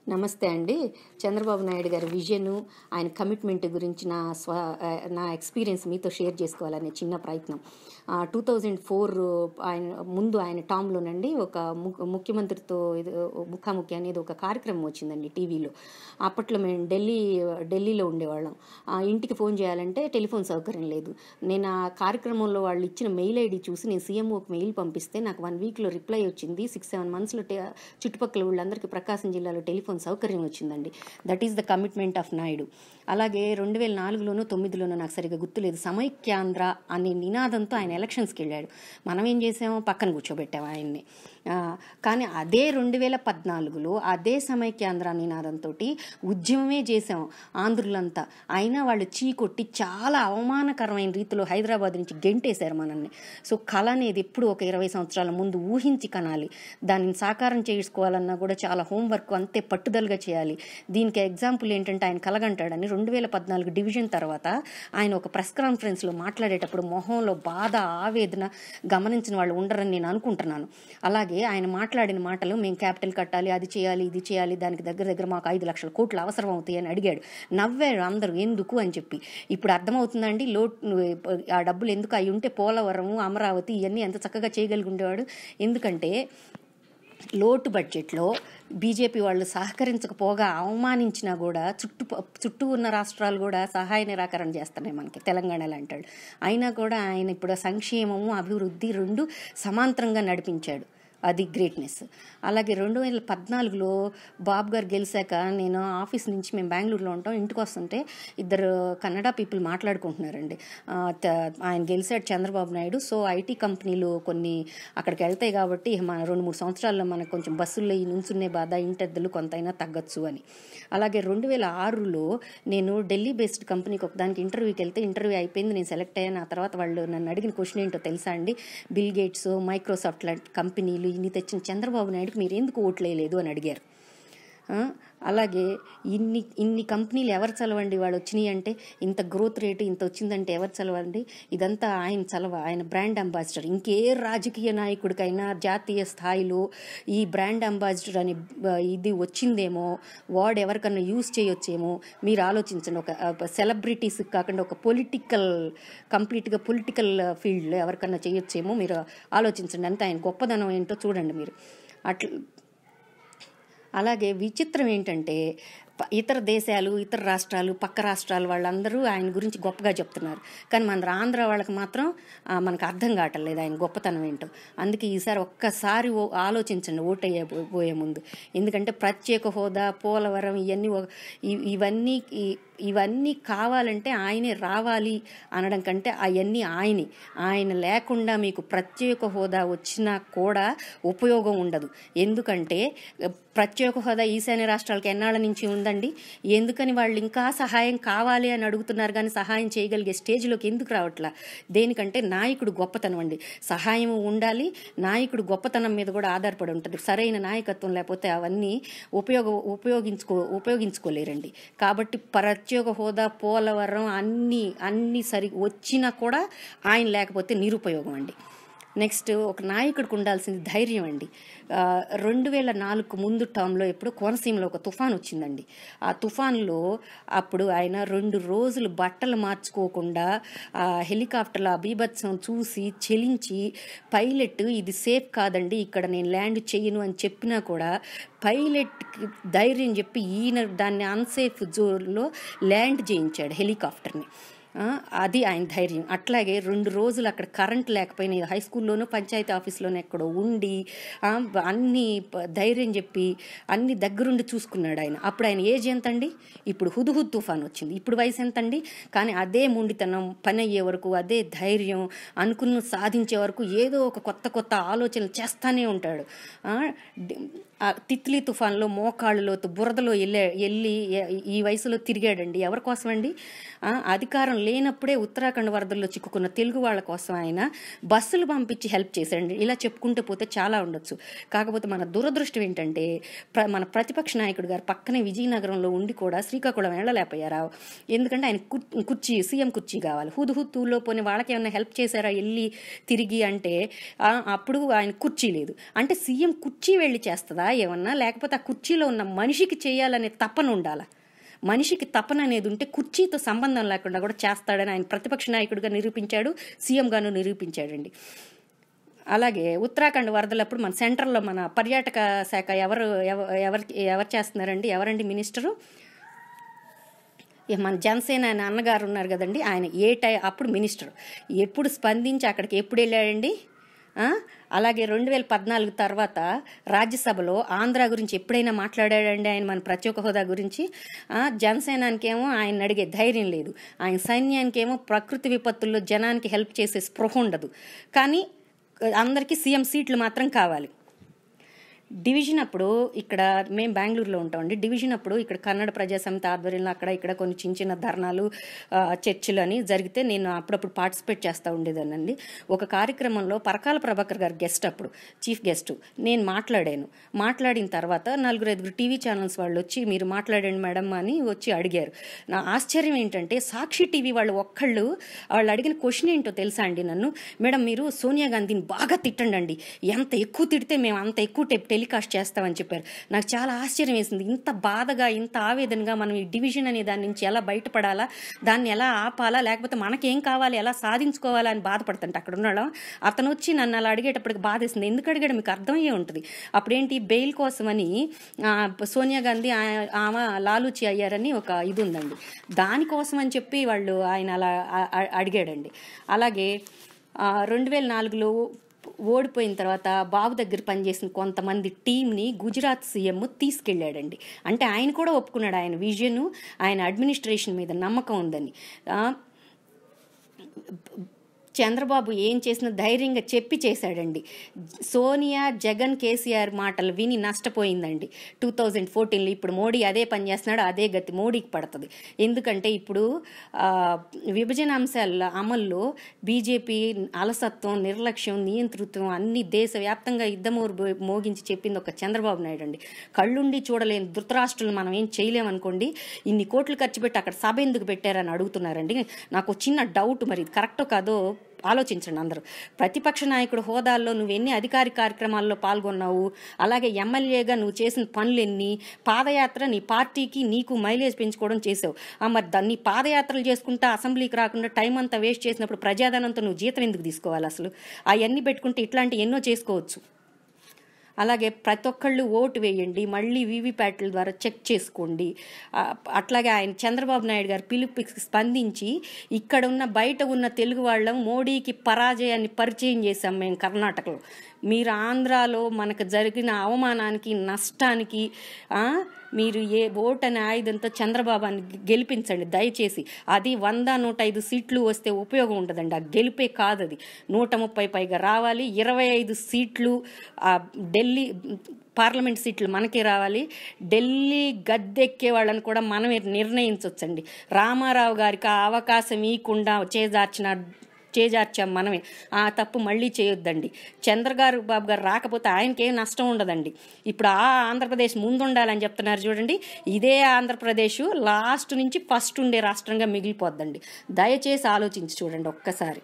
నమస్తే అండి. చంద్రబాబు నాయుడు గారి విజను, ఆయన కమిట్మెంట్ గురించి నా ఎక్స్పీరియన్స్ మీతో షేర్ చేసుకోవాలనే చిన్న ప్రయత్నం. 2004 ఆయన టర్మ్‌లోనండి ఒక ముఖ్యమంత్రితో ముఖాముఖి అనేది ఒక కార్యక్రమం వచ్చిందండి టీవీలో. అప్పట్లో మేము ఢిల్లీలో ఉండేవాళ్ళం. ఇంటికి ఫోన్ చేయాలంటే టెలిఫోన్ సౌకర్యం లేదు. నేను ఆ కార్యక్రమంలో వాళ్ళు ఇచ్చిన మెయిల్ ఐడీ చూసి నేను సీఎంఓకి మెయిల్ పంపిస్తే నాకు 1 వీక్‌లో రిప్లై వచ్చింది. 6-7 మంత్స్‌లో చుట్టుపక్కల ఊళ్ళందరికీ ప్రకాశం జిల్లాలో టెలిఫోన్ సౌకర్యం వచ్చిందండి. That is the commitment of Naidu. అలాగే 2004లోనో 2009లోనో నాకు సరిగ్గా గుర్తులేదు, సమైక్యాంధ్ర అనే నినాదంతో ఆయన ఎలక్షన్స్కి వెళ్ళాడు. మనం ఏం చేసాము, పక్కన కూర్చోబెట్టాము ఆయన్ని. కానీ అదే 2014లో అదే సమైక్యాంధ్ర నినాదంతో ఉద్యమమే చేసాం ఆంధ్రులంతా. అయినా వాళ్ళు చీకొట్టి చాలా అవమానకరమైన రీతిలో హైదరాబాద్ నుంచి గెంటేశారు మనల్ని. సో కళ అనేది ఎప్పుడు ఒక 20 సంవత్సరాల ముందు ఊహించి కనాలి. దానిని సాకారం చేసుకోవాలన్నా కూడా చాలా హోంవర్క్ అంతే పట్టుదలగా చేయాలి. దీనికి ఎగ్జాంపుల్ ఏంటంటే ఆయన కలగంటాడని 2014 డివిజన్ తర్వాత ఆయన ఒక ప్రెస్ కాన్ఫరెన్స్లో మాట్లాడేటప్పుడు మొహంలో బాధ, ఆవేదన గమనించిన వాళ్ళు ఉండరని నేను అనుకుంటున్నాను. అలాగే ఆయన మాట్లాడిన మాటలు, మేము క్యాపిటల్ కట్టాలి, అది చేయాలి, ఇది చేయాలి, దానికి దగ్గర మాకు 5 లక్షల కోట్లు అవసరం అవుతాయి అని అడిగాడు. నవ్వాడు అందరూ, ఎందుకు అని చెప్పి. ఇప్పుడు అర్థమవుతుందండి ఆ డబ్బులు ఎందుకు అయి ఉంటే పోలవరము, అమరావతి ఇవన్నీ ఎంత చక్కగా చేయగలిగి ఉండేవాడు. ఎందుకంటే లోటు బడ్జెట్లో బీజేపీ వాళ్ళు సహకరించకపోగా అవమానించినా కూడా చుట్టూ ఉన్న రాష్ట్రాలు కూడా సహాయ నిరాకరణ చేస్తున్నాయి మనకి, తెలంగాణలో అంటాడు. అయినా కూడా ఆయన ఇప్పుడు సంక్షేమము అభివృద్ధి 2 సమాంతరంగా నడిపించాడు. అది గ్రేట్నెస్. అలాగే 2014లో బాబు గారు గెలిచాక నేను ఆఫీస్ నుంచి, మేము బెంగళూరులో ఉంటాం, ఇంటికి వస్తుంటే 2 కన్నడ పీపుల్ మాట్లాడుకుంటున్నారండి. ఆయన గెలిచాడు చంద్రబాబు నాయుడు, సో ఐటీ కంపెనీలు కొన్ని అక్కడికి వెళ్తాయి కాబట్టి మన 2-3 సంవత్సరాల్లో మనకు కొంచెం బస్సుల్లో ఈ నుంచునే బాధ, ఇంటెద్దలు కొంతైనా తగ్గచ్చు అని. అలాగే 2006లో నేను ఢిల్లీ బేస్డ్ కంపెనీకి ఒకదానికి ఇంటర్వ్యూకి వెళ్తే ఇంటర్వ్యూ అయిపోయింది, నేను సెలెక్ట్ అయ్యాను. ఆ తర్వాత వాళ్ళు నన్ను అడిగిన క్వశ్చన్ ఏంటో తెలుసా అండి, బిల్ గేట్స్, మైక్రోసాఫ్ట్ లాంటి కంపెనీలు ఇన్ని తెచ్చిన చంద్రబాబు నాయుడుకి మీరు ఎందుకు ఓట్లేయలేదు అని అడిగారు. అలాగే ఇన్ని కంపెనీలు ఎవరు చలవండి వాళ్ళు వచ్చినాయి అంటే, ఇంత గ్రోత్ రేటు ఇంత వచ్చిందంటే ఎవరు చలవండి, ఇదంతా ఆయన చలవ, ఆయన బ్రాండ్ అంబాసిడర్. ఇంకే రాజకీయ నాయకుడికైనా జాతీయ స్థాయిలో ఈ బ్రాండ్ అంబాసిడర్ అని ఇది వచ్చిందేమో, వాడు ఎవరికన్నా యూజ్ చేయొచ్చేమో మీరు ఆలోచించండి. ఒక సెలబ్రిటీస్ కాకుండా ఒక కంప్లీట్గా పొలిటికల్ ఫీల్డ్లో ఎవరికన్నా చేయొచ్చేమో మీరు ఆలోచించండి. అంతే ఆయన గొప్పదనం ఏంటో చూడండి మీరు. అలాగే విచిత్రం ఏంటంటే ఇతర దేశాలు, ఇతర రాష్ట్రాలు, పక్క రాష్ట్రాలు వాళ్ళందరూ ఆయన గురించి గొప్పగా చెప్తున్నారు. కానీ మన ఆంధ్ర వాళ్ళకి మాత్రం మనకు అర్థం కావట్లేదు ఆయన గొప్పతనం ఏంటో. అందుకే ఈసారి ఒక్కసారి ఆలోచించండి ఓటయ్యబోయే ముందు. ఎందుకంటే ప్రత్యేక హోదా, పోలవరం ఇవన్నీ ఇవన్నీ కావాలంటే ఆయనే రావాలి అనడం కంటే అవన్నీ ఆయన లేకుండా మీకు ప్రత్యేక హోదా వచ్చినా కూడా ఉపయోగం ఉండదు. ఎందుకంటే ప్రత్యేక హోదా ఈశాన్య రాష్ట్రాలకు ఎన్నాళ్ళ నుంచి ఉందండి. ఎందుకని వాళ్ళు ఇంకా సహాయం కావాలి అని అడుగుతున్నారు, కానీ సహాయం చేయగలిగే స్టేజ్లోకి ఎందుకు రావట్లా? దేనికంటే నాయకుడు గొప్పతనం అండి. సహాయం ఉండాలి, నాయకుడు గొప్పతనం మీద కూడా ఆధారపడి ఉంటుంది. సరైన నాయకత్వం లేకపోతే అవన్నీ ఉపయోగించుకోలేరండి. కాబట్టి ప్రత్యేక హోదా, పోలవరం అన్నీ సరి వచ్చినా కూడా ఆయన లేకపోతే నిరుపయోగం అండి. నెక్స్ట్, ఒక నాయకుడికి ఉండాల్సింది ధైర్యం అండి. 2004 ముందు టర్మ్లో ఎప్పుడు కోనసీమలో ఒక తుఫాన్ వచ్చిందండి. ఆ తుఫాన్లో అప్పుడు ఆయన 2 రోజులు బట్టలు మార్చుకోకుండా హెలికాప్టర్ల బీభత్సం చూసి చెలించి, పైలట్ ఇది సేఫ్ కాదండి, ఇక్కడ నేను ల్యాండ్ చెయ్యను అని చెప్పినా కూడా పైలట్కి ధైర్యం చెప్పి ఈయన దాన్ని అన్సేఫ్ జోన్లో ల్యాండ్ చేయించాడు హెలికాప్టర్ని. అది ఆయన ధైర్యం. అట్లాగే 2 రోజులు అక్కడ కరెంట్ లేకపోయినా హై స్కూల్లోనూ పంచాయతీ ఆఫీస్లోనూ ఎక్కడో ఉండి అన్ని ధైర్యం చెప్పి అన్ని దగ్గరుండి చూసుకున్నాడు ఆయన. అప్పుడు ఆయన ఏజ్ ఎంత అండి? ఇప్పుడు హుద్హుద్ తుఫాన్ వచ్చింది, ఇప్పుడు వయసు ఎంత అండి? కానీ అదే మొండితనం, పని అయ్యే వరకు అదే ధైర్యం, అనుకున్న సాధించే వరకు ఏదో ఒక కొత్త ఆలోచనలు చేస్తానే ఉంటాడు. తిత్లీ తుఫాన్లో మోకాళ్ళలోతు బురదలో వెళ్ళి ఈ వయసులో తిరిగాడండి. ఎవరి కోసం అండి? అధికారం లేనప్పుడే ఉత్తరాఖండ్ వరదల్లో చిక్కుకున్న తెలుగు వాళ్ళ కోసం ఆయన బస్సులు పంపించి హెల్ప్ చేశాడండి. ఇలా చెప్పుకుంటూ పోతే చాలా ఉండొచ్చు. కాకపోతే మన దురదృష్టం ఏంటంటే మన ప్రతిపక్ష నాయకుడు గారు పక్కనే విజయనగరంలో ఉండి కూడా శ్రీకాకుళం వెళ్ళలేకపోయారా? ఎందుకంటే ఆయన సీఎం కుర్చీ కావాలి. హుద్హుద్లో పోనీ వాళ్ళకి ఏమైనా హెల్ప్ చేశారా వెళ్ళి తిరిగి అంటే అప్పుడు ఆయన కుర్చీ లేదు. అంటే సీఎం కుర్చీ వెళ్ళి చేస్తుందా ఏమన్నా, లేకపోతే ఆ కుర్చీలో ఉన్న మనిషికి చేయాలనే తపన ఉండాలా? మనిషికి తపన అనేది ఉంటే కుర్చీతో సంబంధం లేకుండా కూడా చేస్తాడని ఆయన ప్రతిపక్ష నాయకుడిగా నిరూపించాడు, సీఎంగాను నిరూపించాడండి. అలాగే ఉత్తరాఖండ్ వరదలప్పుడు మన సెంట్రల్లో మన పర్యాటక శాఖ ఎవరు చేస్తున్నారండి? ఎవరండి మినిస్టరు? మన జనసేన ఆయన అన్నగారు ఉన్నారు కదండి, ఆయన అప్పుడు మినిస్టర్ ఎప్పుడు స్పందించి అక్కడికి ఎప్పుడు వెళ్ళాడండి? అలాగే 2014 తర్వాత రాజ్యసభలో ఆంధ్ర గురించి ఎప్పుడైనా మాట్లాడాడండి ఆయన మన ప్రత్యేక హోదా గురించి? జనసేనానికేమో ఆయన అడిగే ధైర్యం లేదు, ఆయన సైన్యానికేమో ప్రకృతి విపత్తుల్లో జనానికి హెల్ప్ చేసే స్పృహ ఉండదు, కానీ అందరికీ సీఎం సీట్లు మాత్రం కావాలి. డివిజన్ అప్పుడు ఇక్కడ మేము బెంగళూరులో ఉంటామండి. డివిజన్ అప్పుడు ఇక్కడ కన్నడ ప్రజాసమితి ఆధ్వర్యంలో అక్కడ ఇక్కడ కొన్ని చిన్న చిన్న ధర్నాలు, చర్చలు అని జరిగితే నేను అప్పుడప్పుడు పార్టిసిపేట్ చేస్తూ ఉండేదానండి. ఒక కార్యక్రమంలో పరకాల ప్రభాకర్ గారు గెస్ట్, అప్పుడు చీఫ్ గెస్ట్, నేను మాట్లాడిన తర్వాత 4-5 టీవీ ఛానల్స్ వాళ్ళు వచ్చి మీరు మాట్లాడండి మేడం అని వచ్చి అడిగారు. నా ఆశ్చర్యం ఏంటంటే సాక్షి టీవీ వాళ్ళు వాళ్ళు అడిగిన క్వశ్చన్ ఏంటో తెలుసా అండి? నన్ను, మేడం మీరు సోనియా గాంధీని బాగా తిట్టండి అండి, ఎంత ఎక్కువ తిడితే మేము అంత ఎక్కువ టెలికాస్ట్ చేస్తామని చెప్పారు. నాకు చాలా ఆశ్చర్యం వేసింది. ఇంత బాధగా, ఇంత ఆవేదనగా మనం ఈ డివిజన్ అనే దాని నుంచి ఎలా బయటపడాలా, దాన్ని ఎలా ఆపాలా, లేకపోతే మనకేం కావాలి, ఎలా సాధించుకోవాలా అని బాధపడుతుంటే అక్కడ ఉన్నాడు అతను వచ్చి నన్ను అలా అడిగేటప్పటికి బాధేసింది. ఎందుకు అడిగాడు మీకు అర్థమయ్యే ఉంటుంది. అప్పుడేంటి, బెయిల్ కోసమని సోనియా గాంధీ ఆమె లాలూచి అయ్యారని ఒక ఇది ఉందండి, దానికోసం అని చెప్పి ఆయన అలా అడిగాడండి. అలాగే 2004లో ఓడిపోయిన తర్వాత బాబు దగ్గర పనిచేసిన కొంతమంది టీంని గుజరాత్ సీఎం తీసుకెళ్ళాడండి. అంటే ఆయన కూడా ఒప్పుకున్నాడు, ఆయన విజన్, ఆయన అడ్మినిస్ట్రేషన్ మీద నమ్మకం ఉందని. చంద్రబాబు ఏం చేసినా ధైర్యంగా చెప్పి చేశాడండి. సోనియా, జగన్, కేసీఆర్ మాటలు విని నష్టపోయిందండి 2014లో. ఇప్పుడు మోడీ అదే పని చేస్తున్నాడు, అదే గతి మోడీకి పడుతుంది. ఎందుకంటే ఇప్పుడు విభజన అంశాల అమల్లో బీజేపీ అలసత్వం, నిర్లక్ష్యం, నియంతృత్వం అన్ని దేశవ్యాప్తంగా మోగించి చెప్పింది ఒక చంద్రబాబు నాయుడు అండి. కళ్ళుండి చూడలేని ధృతరాష్ట్రులు మనం ఏం చేయలేమనుకోండి, ఇన్ని కోట్లు ఖర్చు పెట్టి అక్కడ సభ ఎందుకు పెట్టారని అడుగుతున్నారండి. నాకు చిన్న డౌట్, మరి ఇది కరెక్టో కాదో ఆలోచించండి అందరూ. ప్రతిపక్ష నాయకుడు హోదాల్లో నువ్వు ఎన్ని అధికారిక కార్యక్రమాల్లో పాల్గొన్నావు, అలాగే ఎమ్మెల్యేగా నువ్వు చేసిన పనులు ఎన్ని, పాదయాత్ర నీ పార్టీకి నీకు మైలేజ్ పెంచుకోవడం చేసావు. మరి దాన్ని పాదయాత్రలు చేసుకుంటా అసెంబ్లీకి రాకుండా టైం అంతా వేస్ట్ చేసినప్పుడు ప్రజాధనంతో నువ్వు జీతం ఎందుకు తీసుకోవాలి? అసలు అవన్నీ పెట్టుకుంటే ఇట్లాంటి ఎన్నో చేసుకోవచ్చు. అలాగే ప్రతి ఒక్కళ్ళు ఓటు వేయండి, మళ్ళీ వీవీప్యాట్ల ద్వారా చెక్ చేసుకోండి. అట్లాగే ఆయన చంద్రబాబు నాయుడు గారు పిలుపుకి స్పందించి ఇక్కడ ఉన్న బయట ఉన్న తెలుగు వాళ్ళం మోడీకి పరాజయాన్ని పరిచయం చేశాం మేము కర్ణాటకలో. మీరు ఆంధ్రాలో మనకు జరిగిన అవమానానికి, నష్టానికి మీరు ఓటు అనే ఆయుధంతో చంద్రబాబుని గెలిపించండి దయచేసి. అది 100-105 సీట్లు వస్తే ఉపయోగం ఉండదండి, ఆ గెలిపే కాదు, అది 130 పైగా రావాలి. 25 సీట్లు ఢిల్లీ పార్లమెంట్ సీట్లు మనకే రావాలి. ఢిల్లీ గద్దెక్కే వాళ్ళని కూడా మనమే నిర్ణయించవచ్చండి. రామారావు గారికి ఆ అవకాశం ఇవ్వకుండా చేజార్చాం మనమే. ఆ తప్పు మళ్ళీ చేయొద్దండి. బాబు గారు రాకపోతే ఆయనకేం నష్టం ఉండదండి. ఇప్పుడు ఆంధ్రప్రదేశ్ ముందుండాలని చెప్తున్నారు చూడండి, ఇదే ఆంధ్రప్రదేశ్ లాస్ట్ నుంచి ఫస్ట్ ఉండే రాష్ట్రంగా మిగిలిపోద్దండి. దయచేసి ఆలోచించి చూడండి ఒక్కసారి.